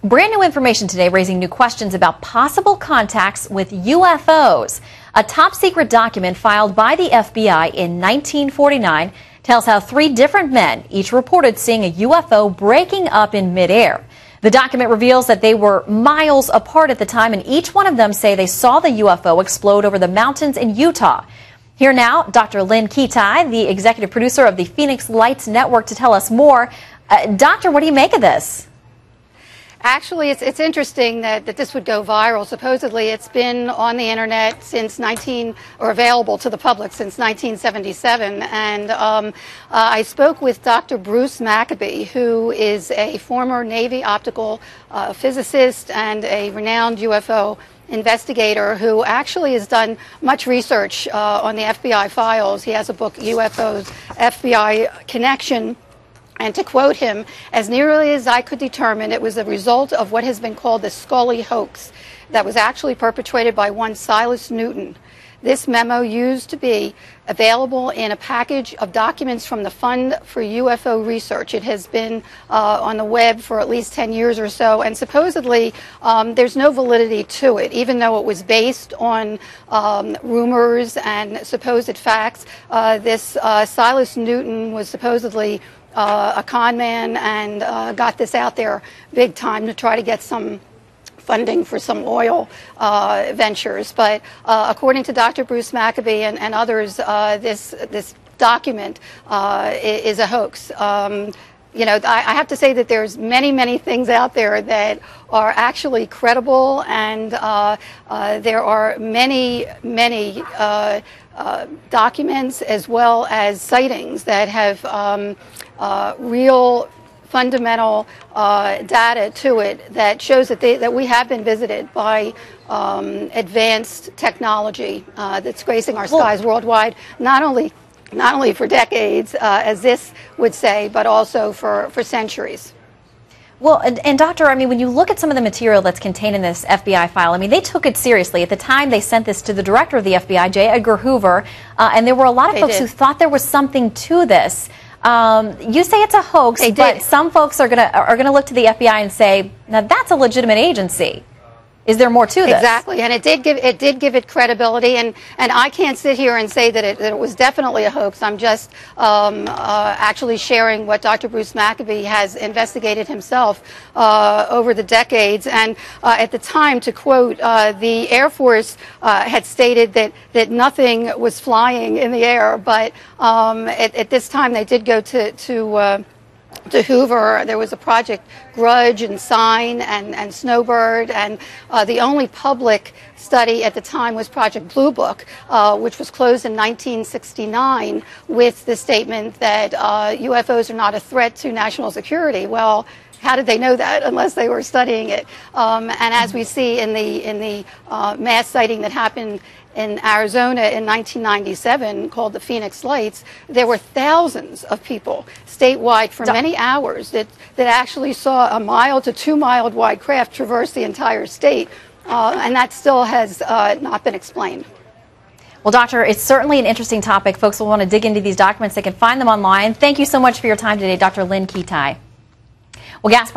Brand new information today raising new questions about possible contacts with UFOs. A top secret document filed by the FBI in 1949 tells how three different men each reported seeing a UFO breaking up in midair. The document reveals that they were miles apart at the time, and each one of them say they saw the UFO explode over the mountains in Utah. Here now, Dr. Lynn Kitai, the executive producer of the Phoenix Lights Network, to tell us more. Doctor, what do you make of this? Actually, it's interesting that this would go viral. Supposedly, it's been on the internet since available to the public since 1977. And I spoke with Dr. Bruce Maccabee, who is a former Navy optical physicist and a renowned UFO investigator who actually has done much research on the FBI files. He has a book, UFOs, FBI Connection. And to quote him, as nearly as I could determine, it was a result of what has been called the Scully hoax that was actually perpetrated by one Silas Newton. This memo used to be available in a package of documents from the Fund for UFO Research. It has been on the web for at least 10 years or so, and supposedly there's no validity to it, even though it was based on rumors and supposed facts. This Silas Newton was supposedly a con man and got this out there big time to try to get some funding for some oil ventures. But according to Dr. Bruce Maccabee and others, this document is a hoax. You know, I have to say that there's many things out there that are actually credible, and there are many documents as well as sightings that have real fundamental data to it that shows that we have been visited by advanced technology that's gracing our skies worldwide, not only for decades, as this would say, but also for centuries. Well, and Doctor, I mean, when you look at some of the material that's contained in this FBI file, I mean, they took it seriously. At the time, they sent this to the director of the FBI, J. Edgar Hoover, and there were a lot of folks who thought there was something to this. You say it's a hoax, but some folks are gonna look to the FBI and say, now that's a legitimate agency. Is there more to this? Exactly, and it did give it credibility, and I can't sit here and say that it was definitely a hoax. I'm just actually sharing what Dr. Bruce Maccabee has investigated himself over the decades. And at the time, to quote, the Air Force had stated that nothing was flying in the air, but at this time they did go to Hoover. There was a Project Grudge and Sign and Snowbird, and the only public study at the time was Project Blue Book, which was closed in 1969 with the statement that UFOs are not a threat to national security. Well, how did they know that unless they were studying it? And as we see in the mass sighting that happened in Arizona in 1997 called the Phoenix Lights, there were thousands of people statewide for many hours that actually saw a mile to 2 mile wide craft traverse the entire state, and that still has not been explained. Well, Doctor, it's certainly an interesting topic. Folks will want to dig into these documents. They can find them online. Thank you so much for your time today, Dr. Lynn Kitai. Well, gas prices